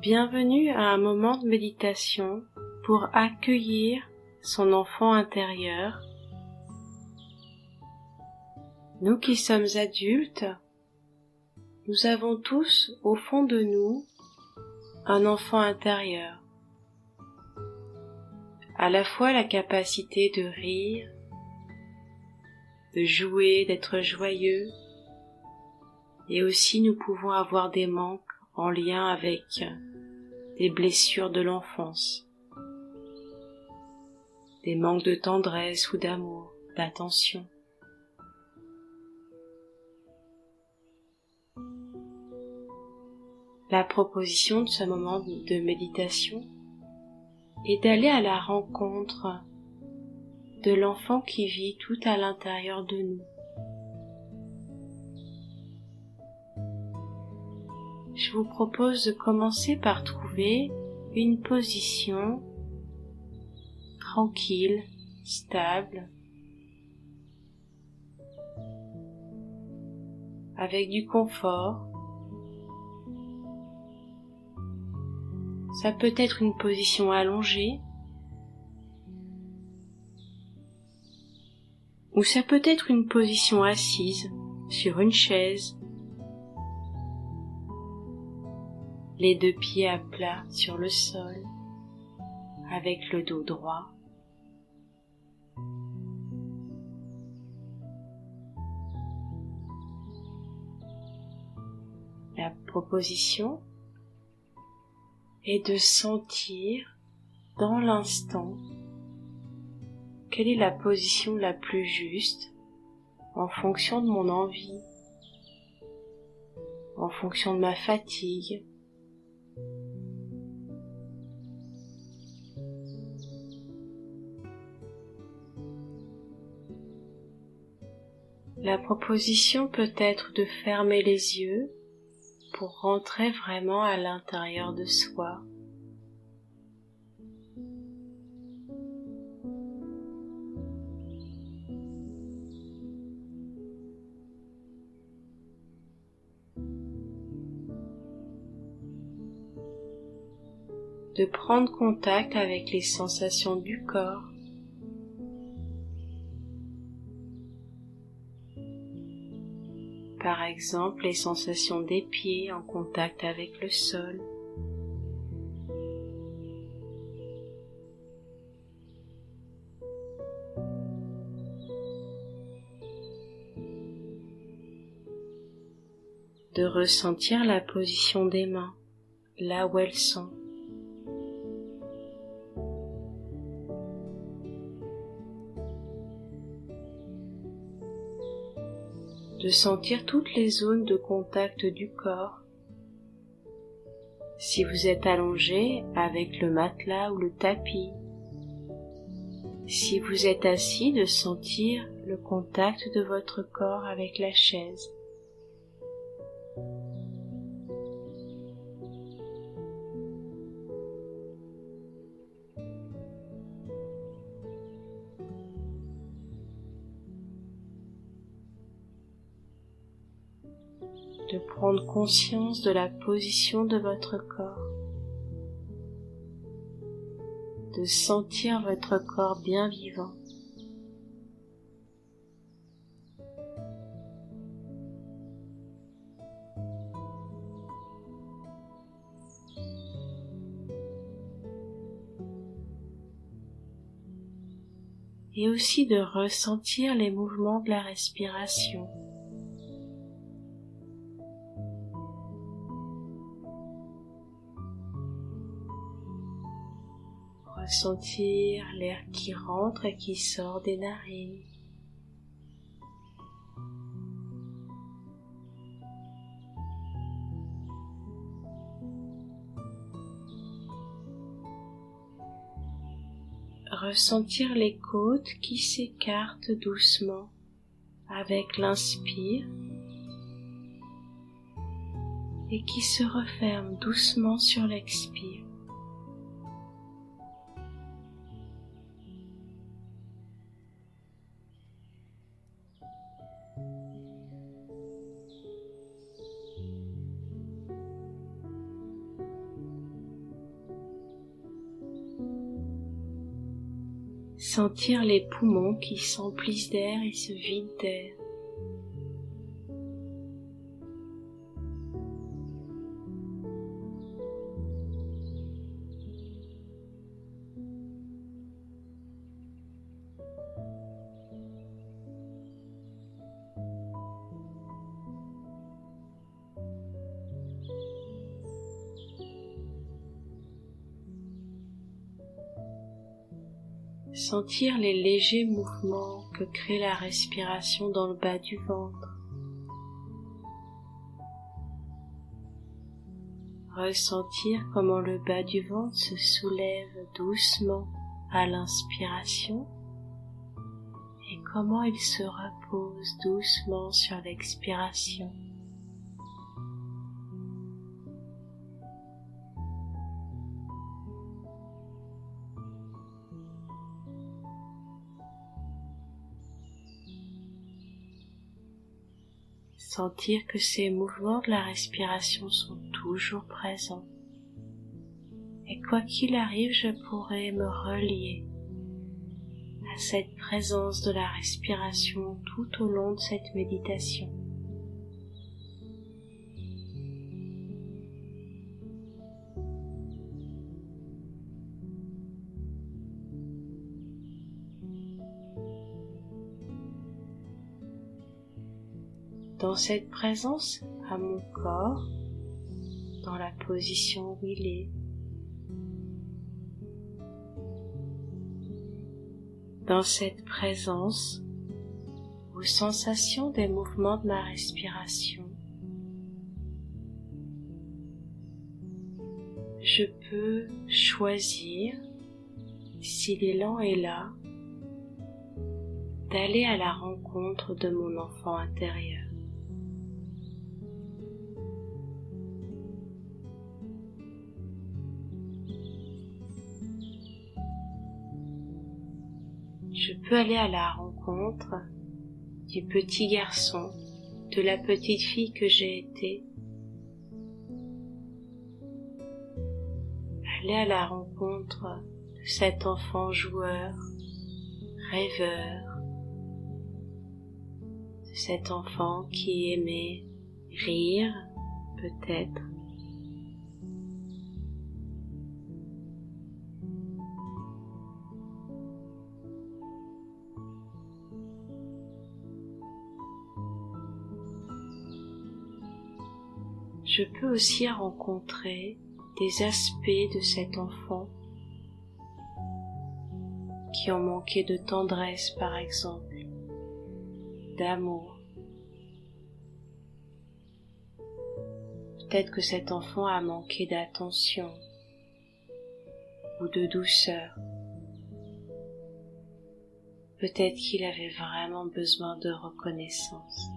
Bienvenue à un moment de méditation pour accueillir son enfant intérieur. Nous qui sommes adultes, nous avons tous au fond de nous un enfant intérieur, à la fois la capacité de rire, de jouer, d'être joyeux, et aussi nous pouvons avoir des manques en lien avec des blessures de l'enfance, des manques de tendresse ou d'amour, d'attention. La proposition de ce moment de méditation est d'aller à la rencontre de l'enfant qui vit tout à l'intérieur de nous. Je vous propose de commencer par trouver une position tranquille, stable, avec du confort. Ça peut être une position allongée, ou ça peut être une position assise sur une chaise, les deux pieds à plat sur le sol, avec le dos droit. La proposition est de sentir dans l'instant quelle est la position la plus juste en fonction de mon envie, en fonction de ma fatigue. La proposition peut être de fermer les yeux pour rentrer vraiment à l'intérieur de soi. De prendre contact avec les sensations du corps. Par exemple, les sensations des pieds en contact avec le sol. De ressentir la position des mains, là où elles sont. De sentir toutes les zones de contact du corps. Si vous êtes allongé avec le matelas ou le tapis. Si vous êtes assis, de sentir le contact de votre corps avec la chaise. De prendre conscience de la position de votre corps, de sentir votre corps bien vivant. Et aussi de ressentir les mouvements de la respiration. Ressentir l'air qui rentre et qui sort des narines. Ressentir les côtes qui s'écartent doucement avec l'inspire et qui se referment doucement sur l'expire. Sentir les poumons qui s'emplissent d'air et se vident d'air. Sentir les légers mouvements que crée la respiration dans le bas du ventre. Ressentir comment le bas du ventre se soulève doucement à l'inspiration et comment il se repose doucement sur l'expiration. Sentir que ces mouvements de la respiration sont toujours présents. Et quoi qu'il arrive, je pourrai me relier à cette présence de la respiration tout au long de cette méditation. Dans cette présence à mon corps, dans la position où il est, dans cette présence aux sensations des mouvements de ma respiration, je peux choisir, si l'élan est là, d'aller à la rencontre de mon enfant intérieur. Je peux aller à la rencontre du petit garçon, de la petite fille que j'ai été, aller à la rencontre de cet enfant joueur, rêveur, de cet enfant qui aimait rire, peut-être, je peux aussi rencontrer des aspects de cet enfant qui ont manqué de tendresse, par exemple, d'amour. Peut-être que cet enfant a manqué d'attention ou de douceur. Peut-être qu'il avait vraiment besoin de reconnaissance.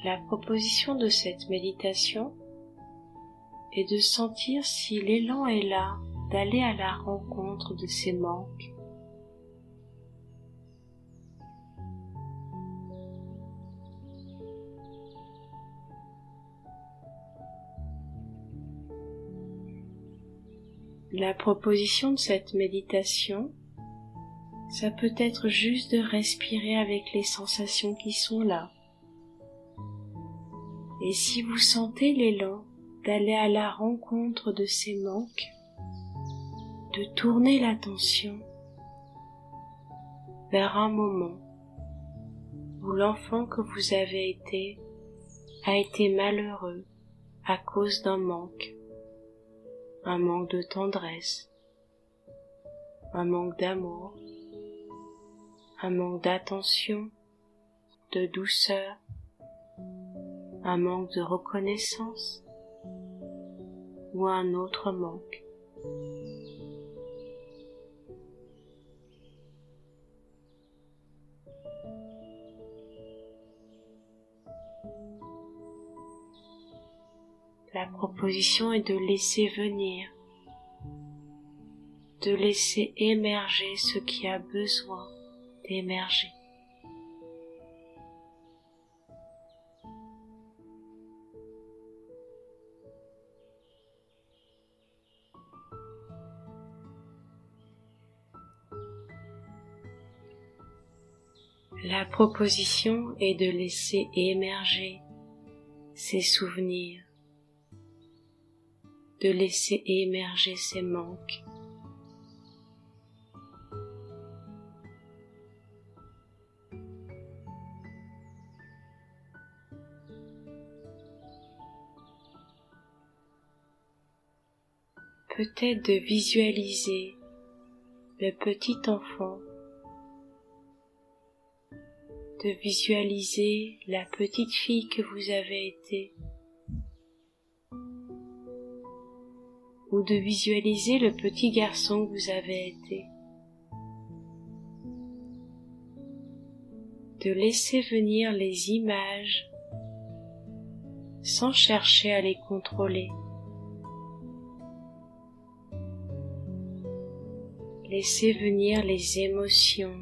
La proposition de cette méditation est de sentir si l'élan est là, d'aller à la rencontre de ces manques. La proposition de cette méditation, ça peut être juste de respirer avec les sensations qui sont là. Et si vous sentez l'élan d'aller à la rencontre de ces manques, de tourner l'attention vers un moment où l'enfant que vous avez été a été malheureux à cause d'un manque de tendresse, un manque d'amour, un manque d'attention, de douceur, un manque de reconnaissance ou un autre manque. La proposition est de laisser venir, de laisser émerger ce qui a besoin d'émerger. La proposition est de laisser émerger ces souvenirs, de laisser émerger ces manques. Peut-être de visualiser le petit enfant, de visualiser la petite fille que vous avez été, ou de visualiser le petit garçon que vous avez été, de laisser venir les images sans chercher à les contrôler. Laissez venir les émotions.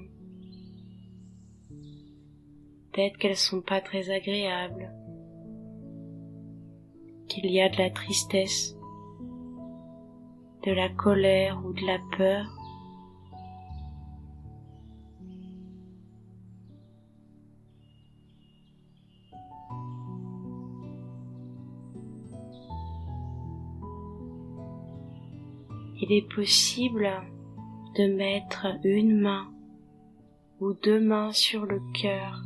Peut-être qu'elles sont pas très agréables, qu'il y a de la tristesse, de la colère ou de la peur. Il est possible de mettre une main ou deux mains sur le cœur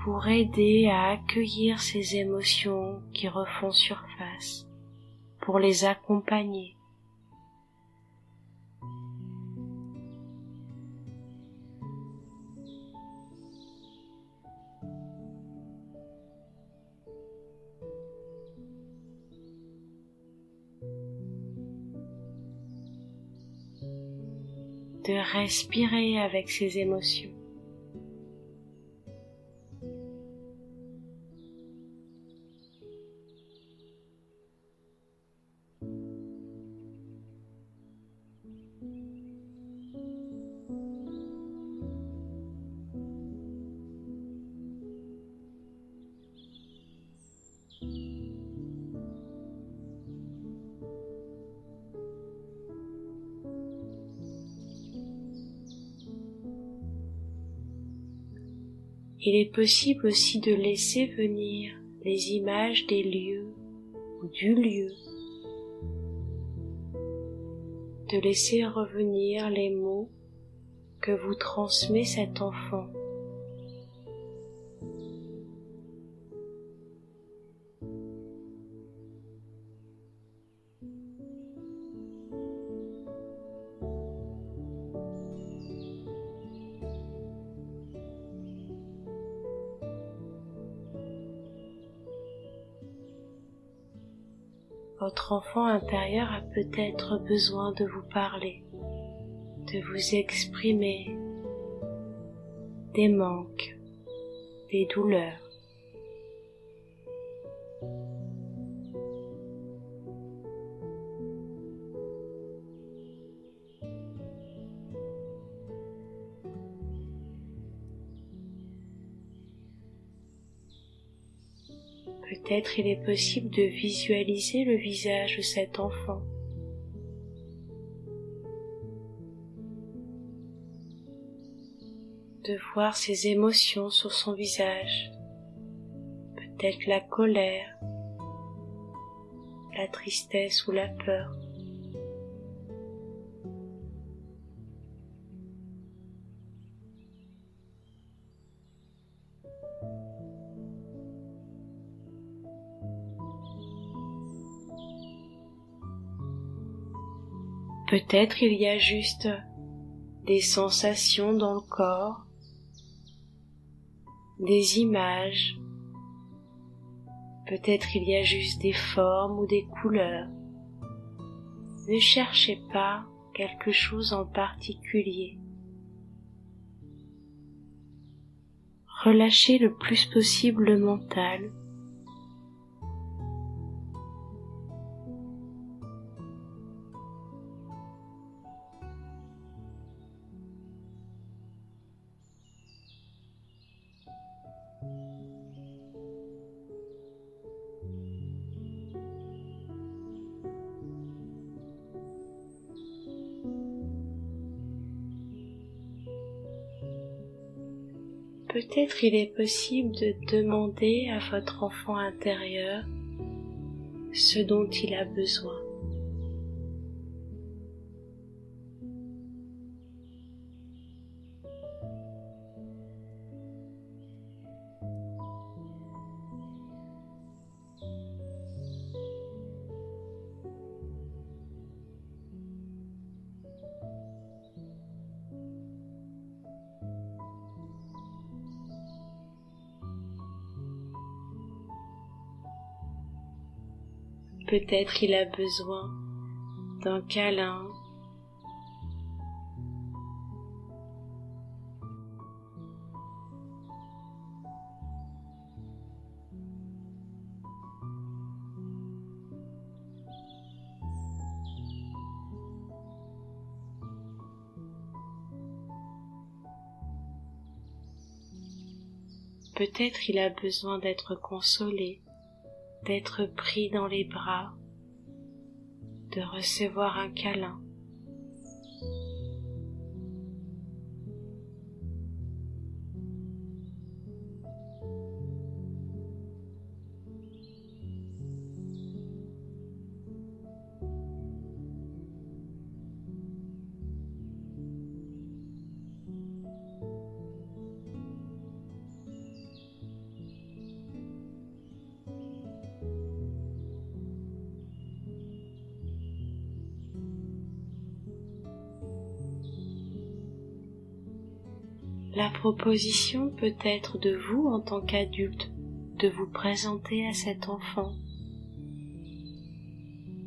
pour aider à accueillir ces émotions qui refont surface, pour les accompagner. De respirer avec ces émotions. Il est possible aussi de laisser venir les images des lieux ou du lieu, de laisser revenir les mots que vous transmet cet enfant. Votre enfant intérieur a peut-être besoin de vous parler, de vous exprimer des manques, des douleurs. Peut-être il est possible de visualiser le visage de cet enfant. De voir ses émotions sur son visage. Peut-être la colère, la tristesse ou la peur. Peut-être il y a juste des sensations dans le corps, des images, peut-être il y a juste des formes ou des couleurs. Ne cherchez pas quelque chose en particulier. Relâchez le plus possible le mental. peut-être il est possible de demander à votre enfant intérieur ce dont il a besoin. Peut-être il a besoin d'un câlin, peut-être il a besoin d'être consolé, d'être pris dans les bras, de recevoir un câlin. La proposition peut être de vous en tant qu'adulte de vous présenter à cet enfant,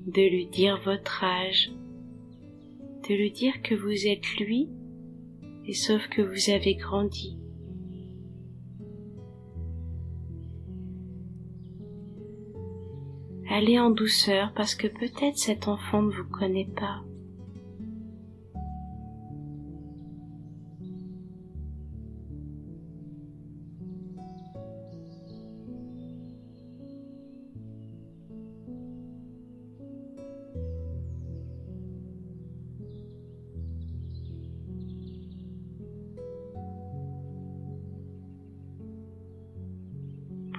de lui dire votre âge, de lui dire que vous êtes lui et sauf que vous avez grandi. Allez en douceur parce que peut-être cet enfant ne vous connaît pas.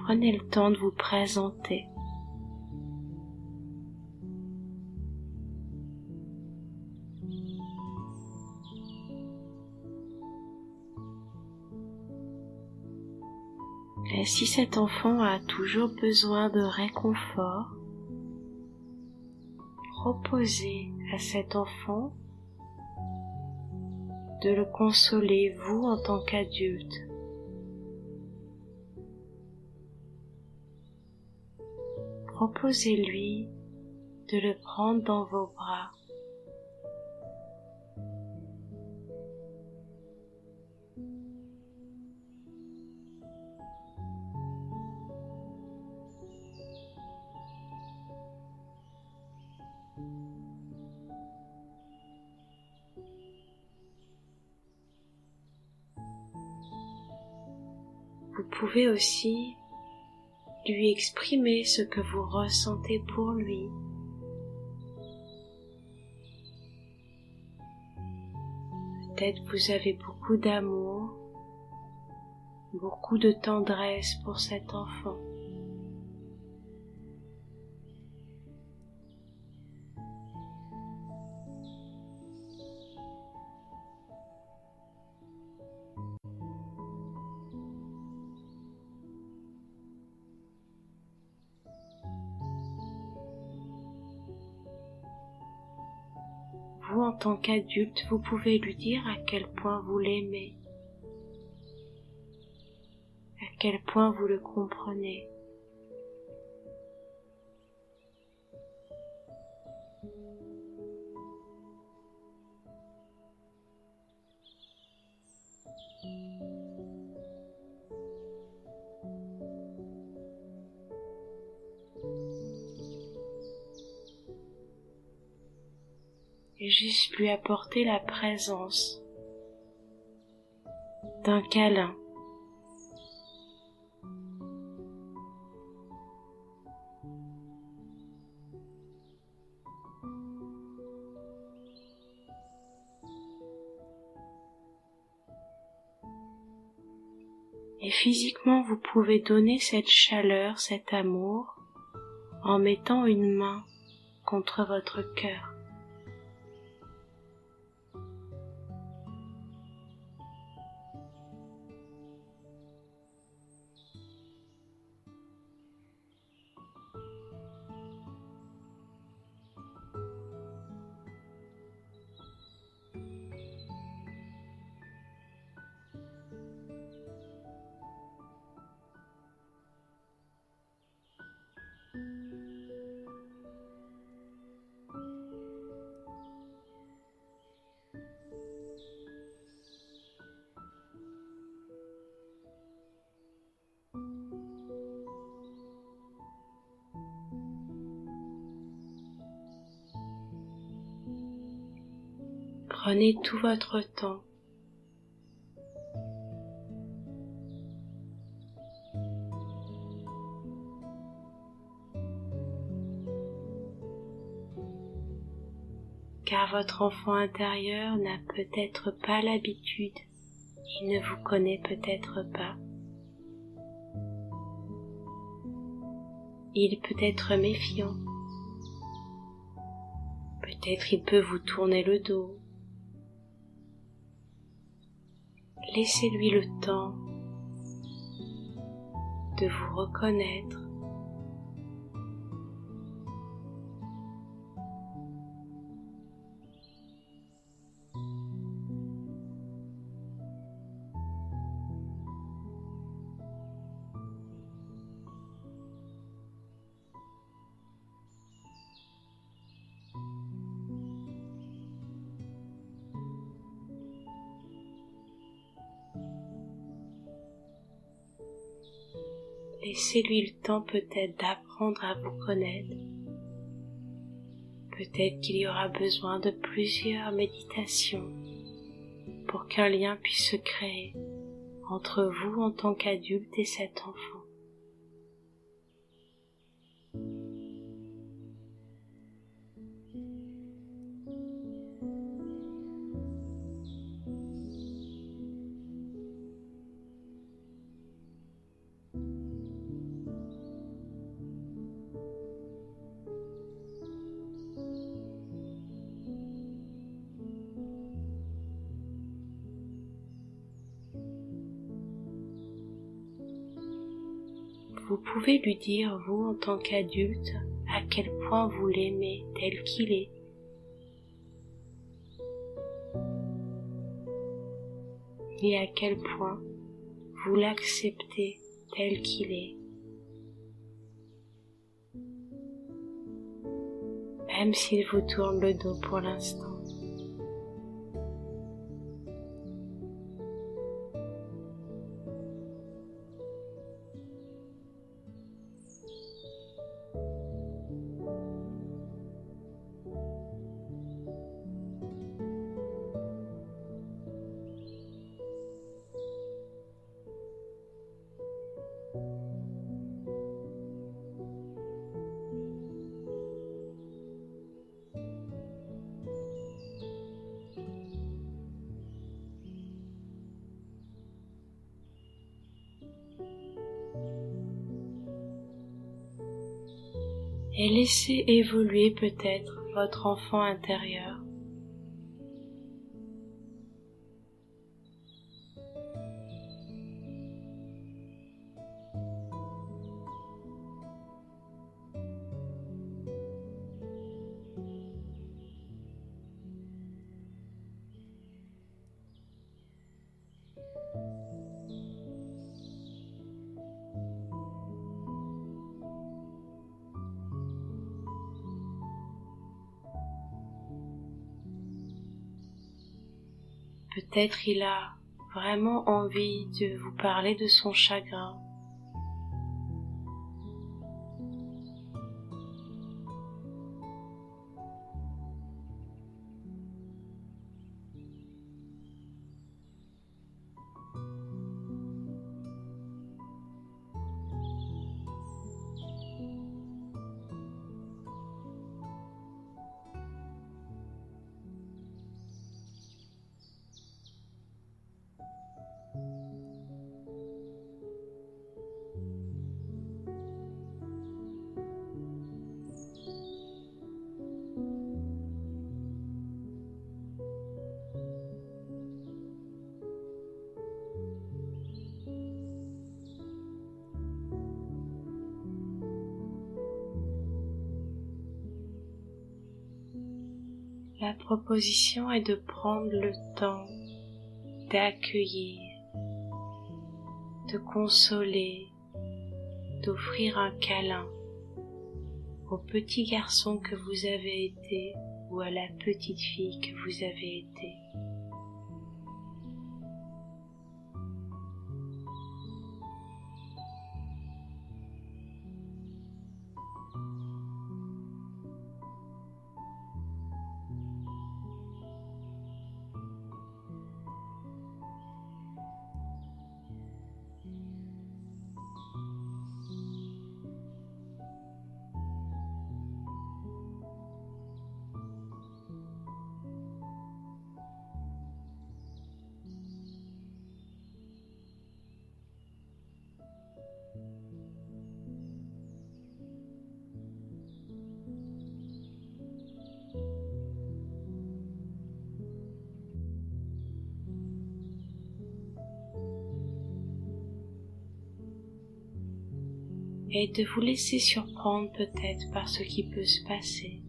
Prenez le temps de vous présenter. Et si cet enfant a toujours besoin de réconfort, proposez à cet enfant de le consoler vous en tant qu'adulte. Proposez-lui de le prendre dans vos bras. Vous pouvez aussi lui exprimer ce que vous ressentez pour lui. Peut-être vous avez beaucoup d'amour, beaucoup de tendresse pour cet enfant. Vous, en tant qu'adulte, vous pouvez lui dire à quel point vous l'aimez, à quel point vous le comprenez. Et juste lui apporter la présence d'un câlin. Et physiquement, vous pouvez donner cette chaleur, cet amour, en mettant une main contre votre cœur. Prenez tout votre temps. Car votre enfant intérieur n'a peut-être pas l'habitude, il ne vous connaît peut-être pas. Il peut être méfiant. Peut-être il peut vous tourner le dos. Laissez-lui le temps de vous reconnaître. Laissez-lui le temps peut-être d'apprendre à vous connaître. Peut-être qu'il y aura besoin de plusieurs méditations pour qu'un lien puisse se créer entre vous en tant qu'adulte et cet enfant. Vous pouvez lui dire, vous, en tant qu'adulte, à quel point vous l'aimez tel qu'il est. Et à quel point vous l'acceptez tel qu'il est. Même s'il vous tourne le dos pour l'instant. Et laissez évoluer peut-être votre enfant intérieur. Peut-être il a vraiment envie de vous parler de son chagrin. La proposition est de prendre le temps d'accueillir, de consoler, d'offrir un câlin au petit garçon que vous avez été ou à la petite fille que vous avez été. Et de vous laisser surprendre peut-être par ce qui peut se passer.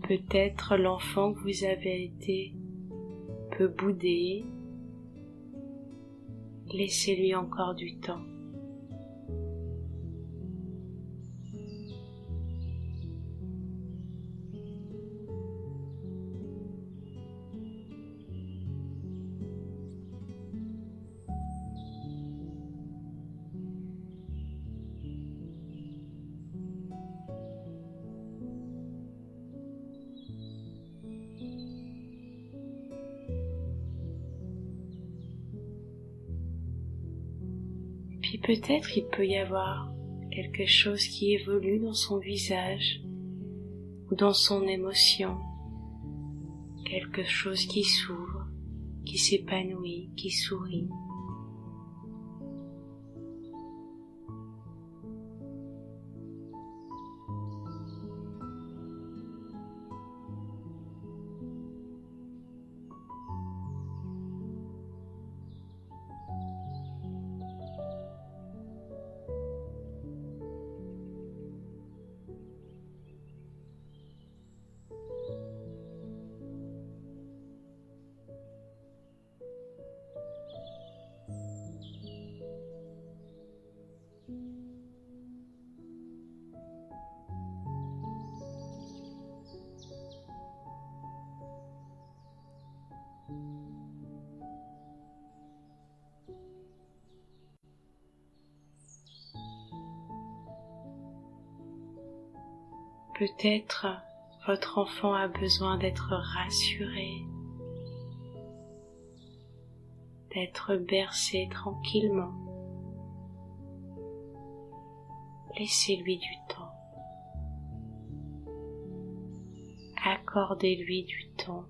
Peut-être l'enfant que vous avez été peut bouder. Laissez-lui encore du temps. Puis peut-être il peut y avoir quelque chose qui évolue dans son visage ou dans son émotion, quelque chose qui s'ouvre, qui s'épanouit, qui sourit. Peut-être votre enfant a besoin d'être rassuré, d'être bercé tranquillement. Laissez-lui du temps. Accordez-lui du temps.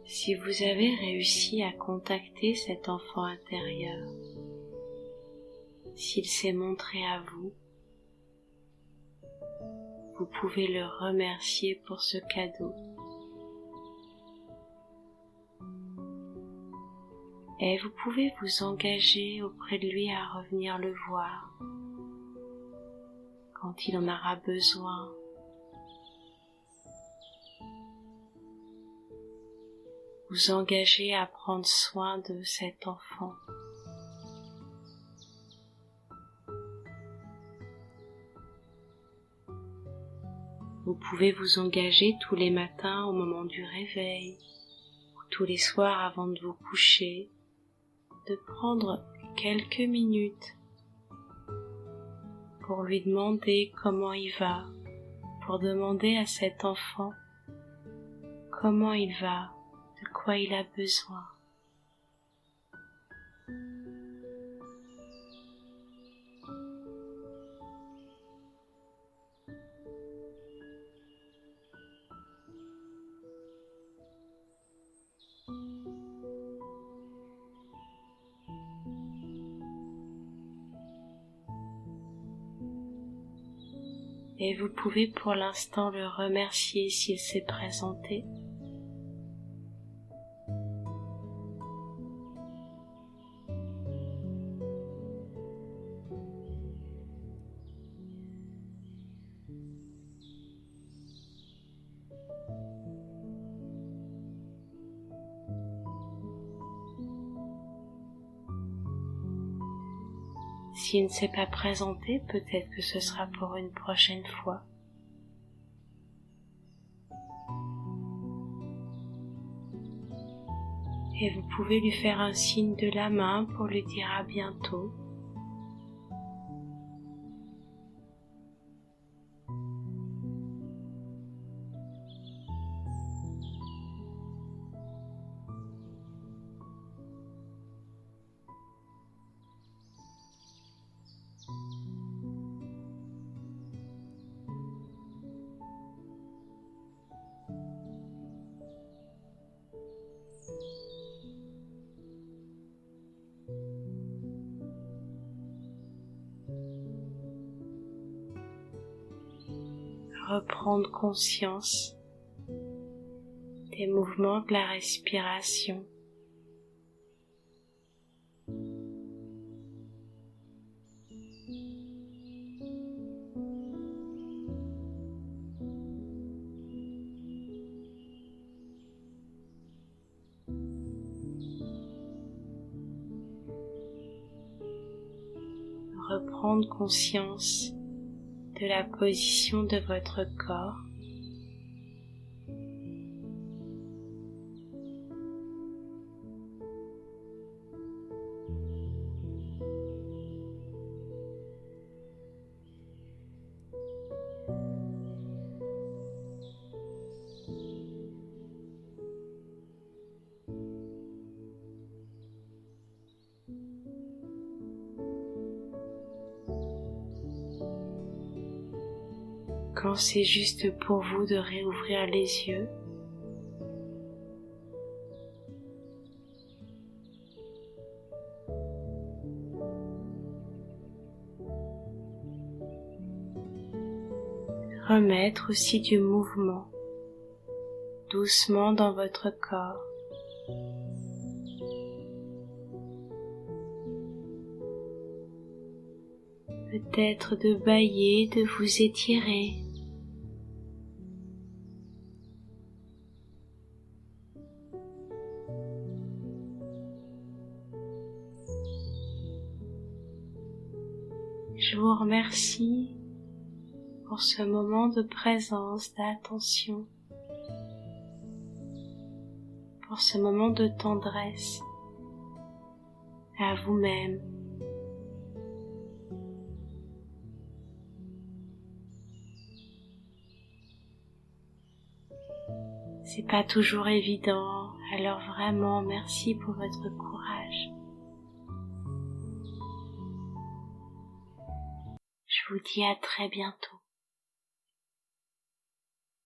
Si vous avez réussi à contacter cet enfant intérieur, s'il s'est montré à vous, vous pouvez le remercier pour ce cadeau. Et vous pouvez vous engager auprès de lui à revenir le voir quand il en aura besoin. Vous engager à prendre soin de cet enfant. Vous pouvez vous engager tous les matins au moment du réveil, ou tous les soirs avant de vous coucher, de prendre quelques minutes pour lui demander comment il va, pour demander à cet enfant comment il va, de quoi il a besoin. Et vous pouvez pour l'instant le remercier s'il s'est présenté. S'il ne s'est pas présenté, peut-être que ce sera pour une prochaine fois. Et vous pouvez lui faire un signe de la main pour lui dire à bientôt. Reprendre conscience des mouvements de la respiration. Reprendre conscience de la position de votre corps. Quand c'est juste pour vous de réouvrir les yeux, remettre aussi du mouvement doucement dans votre corps. Peut-être de bâiller, de vous étirer. Je vous remercie pour ce moment de présence, d'attention, pour ce moment de tendresse à vous-même. C'est pas toujours évident, alors vraiment merci pour votre courage. Je vous dis à très bientôt.